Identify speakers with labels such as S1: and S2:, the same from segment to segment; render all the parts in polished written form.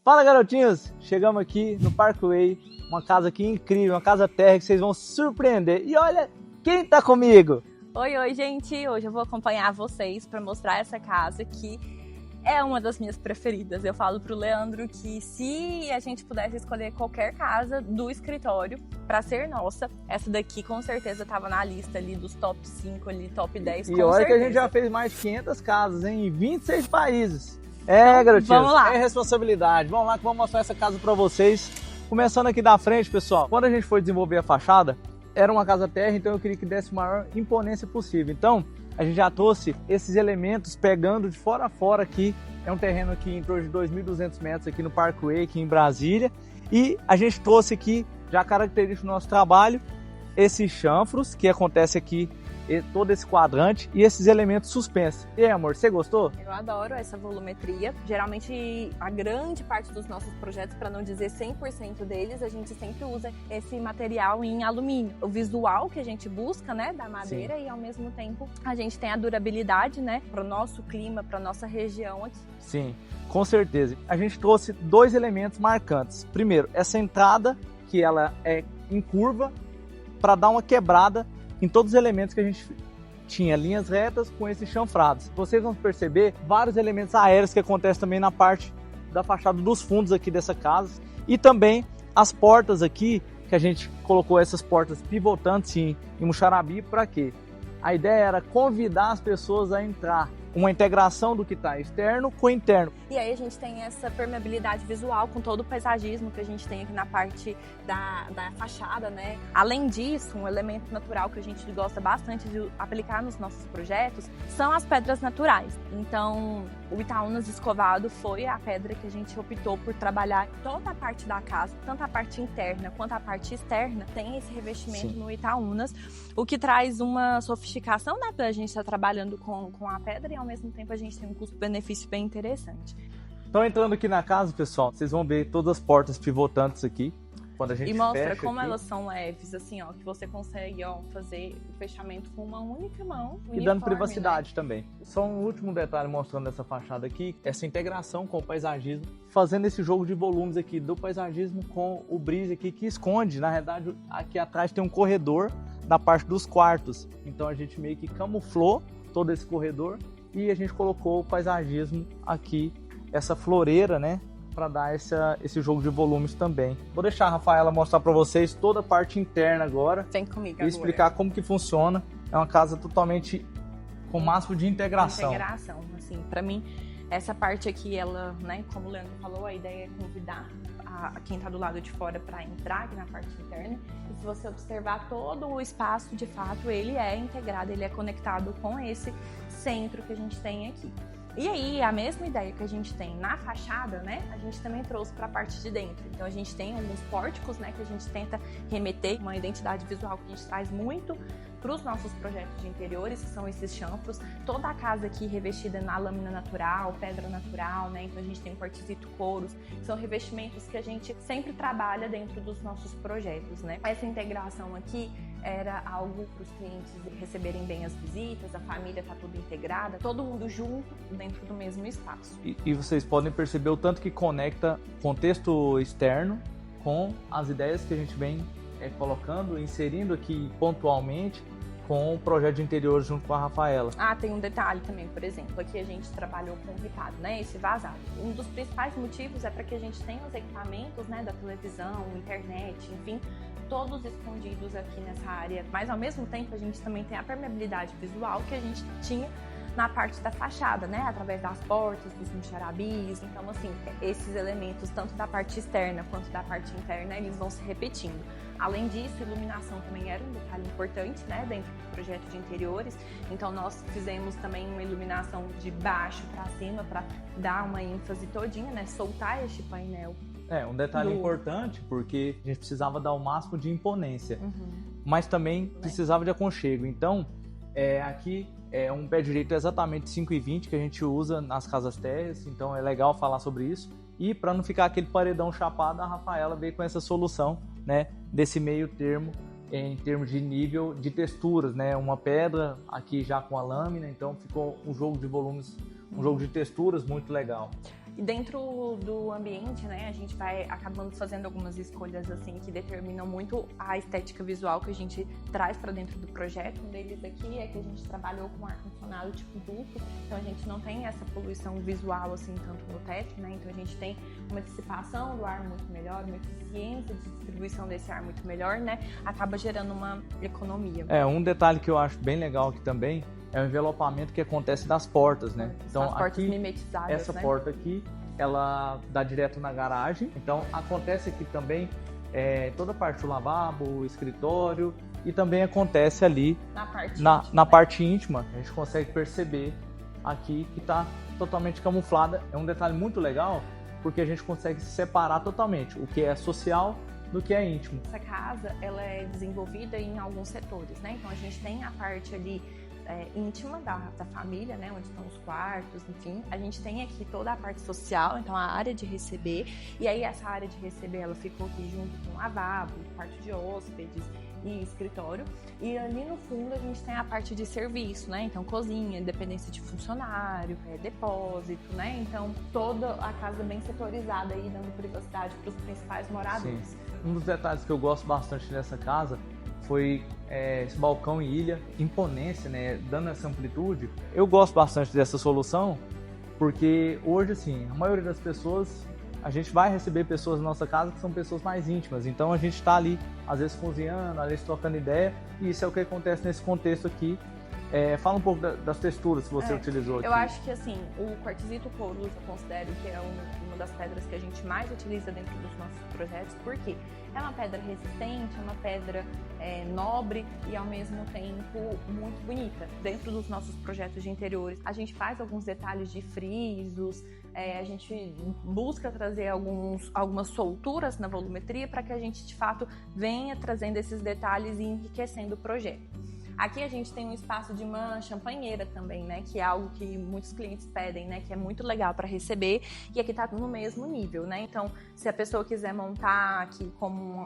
S1: Fala, garotinhos! Chegamos aqui no Parkway, uma casa aqui incrível, uma casa térrea que vocês vão se surpreender. E olha quem tá comigo!
S2: Oi, gente! Hoje eu vou acompanhar vocês para mostrar essa casa que é uma das minhas preferidas. Eu falo pro Leandro que se a gente pudesse escolher qualquer casa do escritório para ser nossa, essa daqui com certeza tava na lista ali dos top 5, ali, top 10.
S1: E olha que a gente já fez mais de 500 casas, hein? Em 26 países. Então, garotinhos,
S2: vamos lá.
S1: É responsabilidade. Vamos lá que vamos mostrar essa casa para vocês. Começando aqui da frente, pessoal. Quando a gente foi desenvolver a fachada, era uma casa térrea, então eu queria que desse a maior imponência possível. Então, a gente já trouxe esses elementos pegando de fora a fora aqui. É um terreno aqui em torno de 2.200 metros aqui no Parkway, aqui em Brasília. E a gente trouxe aqui, já característico do nosso trabalho, esses chanfros que acontece aqui, todo esse quadrante e esses elementos suspensos. E aí, amor, você gostou?
S2: Eu adoro essa volumetria. Geralmente, a grande parte dos nossos projetos, para não dizer 100% deles, a gente sempre usa esse material em alumínio. O visual que a gente busca, né, da madeira. Sim. E ao mesmo tempo a gente tem a durabilidade, né, para o nosso clima, para nossa região aqui.
S1: Sim, com certeza. A gente trouxe dois elementos marcantes. Primeiro, essa entrada, que ela é em curva, para dar uma quebrada em todos os elementos que a gente tinha, linhas retas com esses chanfrados. Vocês vão perceber vários elementos aéreos que acontecem também na parte da fachada dos fundos aqui dessa casa. E também as portas aqui, que a gente colocou essas portas pivotantes em Muxarabi, para quê? A ideia era convidar as pessoas a entrar. Uma integração do que está externo com interno.
S2: E aí a gente tem essa permeabilidade visual com todo o paisagismo que a gente tem aqui na parte da fachada, né? Além disso, um elemento natural que a gente gosta bastante de aplicar nos nossos projetos são as pedras naturais. Então, o Itaúnas escovado foi a pedra que a gente optou por trabalhar toda a parte da casa, tanto a parte interna quanto a parte externa, tem esse revestimento. Sim. No Itaúnas, o que traz uma sofisticação, né? Pra gente estar trabalhando com a pedra e ao mesmo tempo a gente tem um custo-benefício bem interessante.
S1: Então, entrando aqui na casa, pessoal, vocês vão ver todas as portas pivotantes aqui. Quando a gente
S2: e mostra
S1: fecha
S2: como
S1: aqui,
S2: elas são leves, assim, ó, que você consegue, ó, fazer o fechamento com uma única mão.
S1: E dando privacidade, né? Também. Só um último detalhe mostrando essa fachada aqui, essa integração com o paisagismo, fazendo esse jogo de volumes aqui do paisagismo com o brise aqui que esconde. Na realidade, aqui atrás tem um corredor na parte dos quartos. Então a gente meio que camuflou todo esse corredor e a gente colocou o paisagismo aqui, essa floreira, né? Para dar esse jogo de volumes também. Vou deixar a Rafaela mostrar para vocês toda a parte interna agora.
S2: Vem comigo
S1: e explicar como que funciona. É uma casa totalmente com o máximo de integração.
S2: Integração, assim, para mim, essa parte aqui, ela, né, como o Leandro falou, a ideia é convidar quem está do lado de fora para entrar aqui na parte interna. E se você observar todo o espaço, de fato, ele é integrado, ele é conectado com esse centro que a gente tem aqui. E aí, a mesma ideia que a gente tem na fachada, né, a gente também trouxe para a parte de dentro. Então, a gente tem alguns pórticos, né, que a gente tenta remeter uma identidade visual que a gente traz muito para os nossos projetos de interiores, que são esses chanfros. Toda a casa aqui revestida na lâmina natural, pedra natural, né, então a gente tem quartzito couros. São revestimentos que a gente sempre trabalha dentro dos nossos projetos, né. Essa integração aqui era algo para os clientes receberem bem as visitas, a família está toda integrada, todo mundo junto dentro do mesmo espaço.
S1: E vocês podem perceber o tanto que conecta contexto externo com as ideias que a gente vem colocando, inserindo aqui pontualmente com o projeto de interiores junto com a Rafaela.
S2: Ah, tem um detalhe também, por exemplo, aqui a gente trabalhou com o ripado, né, esse vazado. Um dos principais motivos é para que a gente tenha os equipamentos, né, da televisão, internet, enfim, todos escondidos aqui nessa área, mas ao mesmo tempo a gente também tem a permeabilidade visual que a gente tinha na parte da fachada, né, através das portas, dos muxarabis. Então, assim, esses elementos, tanto da parte externa quanto da parte interna, eles vão se repetindo. Além disso, iluminação também era um detalhe importante, né, dentro do projeto de interiores. Então, nós fizemos também uma iluminação de baixo para cima para dar uma ênfase todinha, né, soltar este painel.
S1: É, um detalhe importante, porque a gente precisava dar o máximo de imponência, mas também precisava de aconchego. Então, aqui é um pé direito exatamente 5,20 que a gente usa nas casas térreas, então é legal falar sobre isso. E para não ficar aquele paredão chapado, a Rafaela veio com essa solução, né, desse meio termo em termos de nível de texturas, né? Uma pedra aqui já com a lâmina, então ficou um jogo de volumes, um jogo de texturas muito legal.
S2: E dentro do ambiente, né, a gente vai acabando fazendo algumas escolhas assim que determinam muito a estética visual que a gente traz para dentro do projeto. Um deles aqui é que a gente trabalhou com ar-condicionado tipo duplo, então a gente não tem essa poluição visual assim tanto no teto, né? Então a gente tem uma dissipação do ar muito melhor, uma eficiência de distribuição desse ar muito melhor, né? Acaba gerando uma economia.
S1: Um detalhe que eu acho bem legal aqui também é o envelopamento que acontece das portas, né?
S2: Então, as portas aqui, mimetizadas,
S1: essa porta aqui, ela dá direto na garagem. Então, acontece aqui também toda a parte do lavabo, o escritório, e também acontece ali na parte íntima. A gente consegue perceber aqui que está totalmente camuflada. É um detalhe muito legal, porque a gente consegue separar totalmente o que é social do que é íntimo.
S2: Essa casa, ela é desenvolvida em alguns setores, né? Então, a gente tem a parte ali íntima da família, né, onde estão os quartos, enfim. A gente tem aqui toda a parte social, então a área de receber, e aí essa área de receber, ela ficou aqui junto com o lavabo, quarto de hóspedes e escritório, e ali no fundo a gente tem a parte de serviço, né, então cozinha, dependência de funcionário, depósito, né, então toda a casa bem setorizada aí, dando privacidade para os principais moradores.
S1: Sim. Um dos detalhes que eu gosto bastante dessa casa foi esse balcão em ilha, imponência, né, dando essa amplitude. Eu gosto bastante dessa solução, porque hoje, assim, a maioria das pessoas, a gente vai receber pessoas na nossa casa que são pessoas mais íntimas, então a gente está ali, às vezes cozinhando, às vezes trocando ideia, e isso é o que acontece nesse contexto aqui. Fala um pouco das texturas que você utilizou aqui.
S2: Eu acho que assim, o quartzito Corus eu considero que é uma das pedras que a gente mais utiliza dentro dos nossos projetos, porque é uma pedra resistente, é uma pedra nobre e ao mesmo tempo muito bonita. Dentro dos nossos projetos de interiores, a gente faz alguns detalhes de frisos, a gente busca trazer algumas solturas na volumetria para que a gente de fato venha trazendo esses detalhes e enriquecendo o projeto. Aqui a gente tem um espaço de uma champanheira também, né? Que é algo que muitos clientes pedem, né? Que é muito legal para receber, e aqui tá no mesmo nível, né? Então, se a pessoa quiser montar aqui como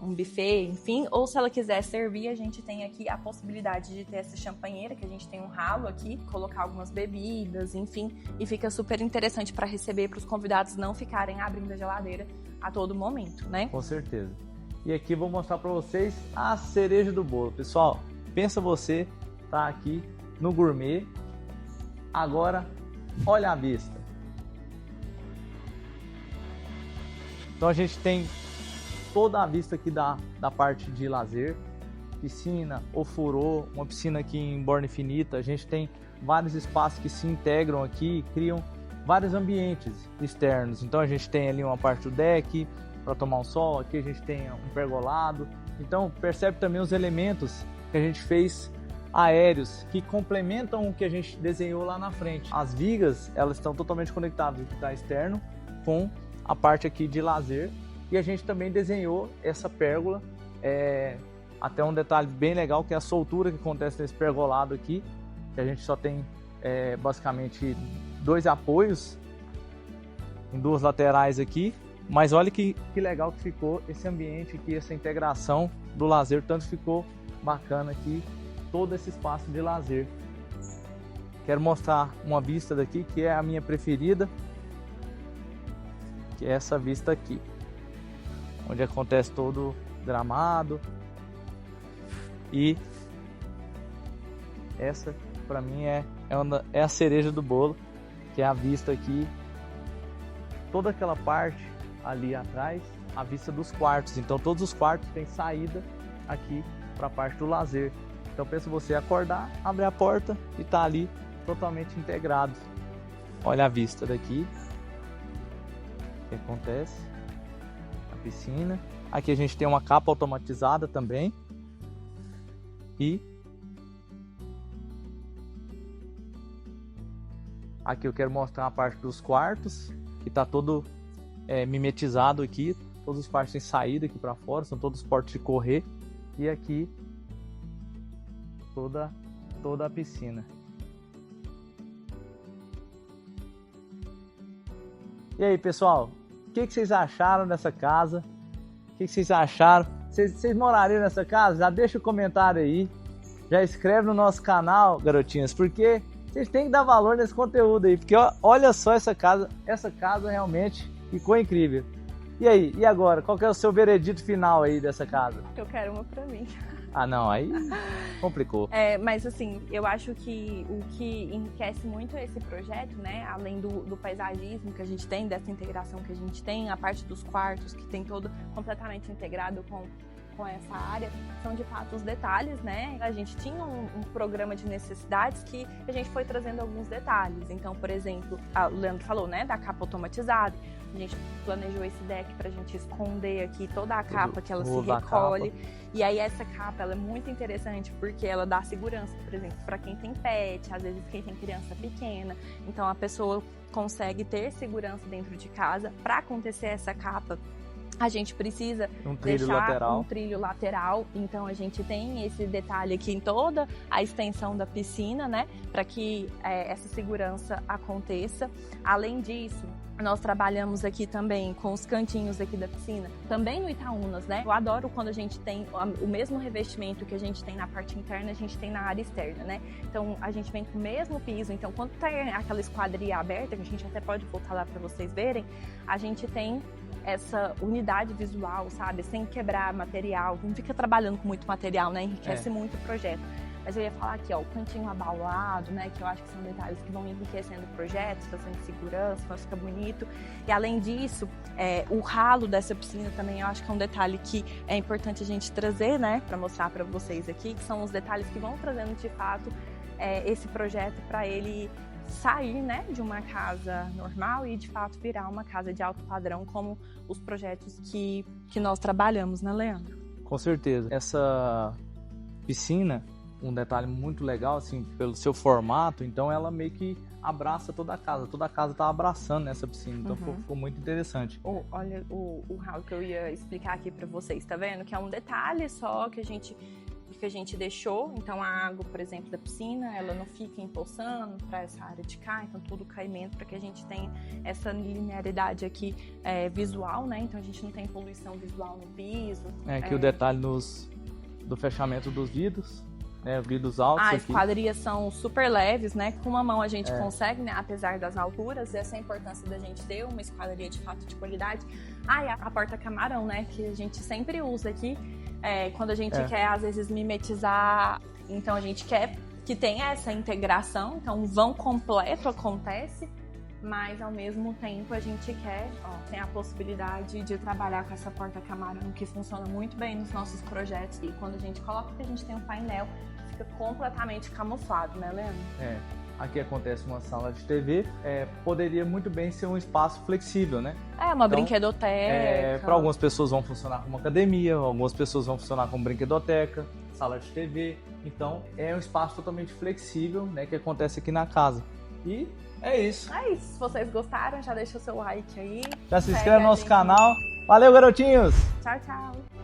S2: um buffet, enfim, ou se ela quiser servir, a gente tem aqui a possibilidade de ter essa champanheira, que a gente tem um ralo aqui, colocar algumas bebidas, enfim, e fica super interessante para receber, para os convidados não ficarem abrindo a geladeira a todo momento, né?
S1: Com certeza. E aqui vou mostrar para vocês a cereja do bolo, pessoal. Pensa você tá aqui no gourmet, agora olha a vista. Então a gente tem toda a vista aqui da parte de lazer, piscina, ofurô, uma piscina aqui em borda infinita. A gente tem vários espaços que se integram aqui e criam vários ambientes externos. Então a gente tem ali uma parte do deck para tomar um sol, aqui a gente tem um pergolado. Então percebe também os elementos que a gente fez aéreos que complementam o que a gente desenhou lá na frente. As vigas, elas estão totalmente conectadas, o que está externo com a parte aqui de lazer, e a gente também desenhou essa pérgola, até um detalhe bem legal, que é a soltura que acontece nesse pergolado aqui, que a gente só tem basicamente 2 apoios em 2 laterais aqui, mas olha que legal que ficou esse ambiente aqui, essa integração do lazer, tanto ficou bacana aqui todo esse espaço de lazer. Quero mostrar uma vista daqui que é a minha preferida, que é essa vista aqui, onde acontece todo o gramado, e essa para mim é a cereja do bolo, que é a vista aqui, toda aquela parte ali atrás, a vista dos quartos. Então todos os quartos têm saída aqui para a parte do lazer. Então pensa você acordar, abrir a porta e tá ali totalmente integrado. Olha a vista daqui, o que acontece, a piscina. Aqui a gente tem uma capa automatizada também, e aqui eu quero mostrar a parte dos quartos, que tá todo mimetizado aqui. Todos os quartos têm saída aqui para fora, são todos portas de correr. E aqui toda a piscina. E aí, pessoal, o que vocês acharam dessa casa? O que vocês acharam? Vocês morariam nessa casa? Já deixa o comentário aí. Já inscreve no nosso canal, garotinhas, porque Vocês têm que dar valor nesse conteúdo aí, porque olha só essa casa realmente ficou incrível. E aí, e agora? Qual que é o seu veredito final aí dessa casa?
S2: Eu quero uma pra mim.
S1: Ah, não, aí complicou.
S2: Mas assim, eu acho que o que enriquece muito esse projeto, né, além do paisagismo que a gente tem, dessa integração que a gente tem, a parte dos quartos, que tem todo completamente integrado com essa área, são de fato os detalhes, né? A gente tinha um programa de necessidades que a gente foi trazendo alguns detalhes. Então, por exemplo, o Leandro falou, né, da capa automatizada. A gente planejou esse deck para a gente esconder aqui toda a capa, que ela se recolhe. E aí essa capa, ela é muito interessante porque ela dá segurança, por exemplo, para quem tem pet, às vezes quem tem criança pequena. Então a pessoa consegue ter segurança dentro de casa. Para acontecer essa capa, a gente precisa deixar um trilho lateral, então a gente tem esse detalhe aqui em toda a extensão da piscina, né, para que essa segurança aconteça. Além disso, nós trabalhamos aqui também com os cantinhos aqui da piscina, também no Itaúnas, né? Eu adoro quando a gente tem o mesmo revestimento que a gente tem na parte interna, a gente tem na área externa, né? Então a gente vem com o mesmo piso, então quando tem aquela esquadria aberta, que a gente até pode voltar lá para vocês verem, a gente tem essa unidade visual, sabe? Sem quebrar material, não fica trabalhando com muito material, né? Enriquece muito o projeto. Mas eu ia falar aqui, ó, o cantinho abaulado, né? Que eu acho que são detalhes que vão enriquecendo o projeto, trazendo segurança, vai ficar bonito. E além disso, o ralo dessa piscina também eu acho que é um detalhe que é importante a gente trazer, né? Para mostrar para vocês aqui, que são os detalhes que vão trazendo de fato esse projeto para ele sair, né, de uma casa normal e de fato virar uma casa de alto padrão, como os projetos que nós trabalhamos, né, Leandro?
S1: Com certeza. Essa piscina, um detalhe muito legal, assim, pelo seu formato, então ela meio que abraça toda a casa tá abraçando essa piscina, então ficou muito interessante.
S2: Olha o ralo que eu ia explicar aqui para vocês, tá vendo? Que é um detalhe só que a gente deixou, então a água, por exemplo, da piscina, ela não fica empoçando para essa área de cá, então todo o caimento para que a gente tenha essa linearidade aqui visual, né? Então a gente não tem poluição visual no piso.
S1: Aqui o detalhe do fechamento dos vidros, né? Vidros altos.
S2: As esquadrias são super leves, né? Com uma mão a gente consegue, né? Apesar das alturas, essa é a importância da gente ter uma esquadria de fato de qualidade. E a porta camarão, né? Que a gente sempre usa aqui. Quando a gente quer, às vezes, mimetizar, então a gente quer que tenha essa integração, então um vão completo acontece, mas ao mesmo tempo a gente quer, tem a possibilidade de trabalhar com essa porta camarão que funciona muito bem nos nossos projetos, e quando a gente coloca que a gente tem um painel, fica completamente camuflado, né, Leandro?
S1: Aqui acontece uma sala de TV, poderia muito bem ser um espaço flexível, né?
S2: Uma brinquedoteca.
S1: Para algumas pessoas vão funcionar como academia, algumas pessoas vão funcionar como brinquedoteca, sala de TV. Então, é um espaço totalmente flexível, né, que acontece aqui na casa. E é isso.
S2: Se vocês gostaram, já deixa o seu like aí.
S1: Já se inscreve no nosso canal. Valeu, garotinhos!
S2: Tchau, tchau!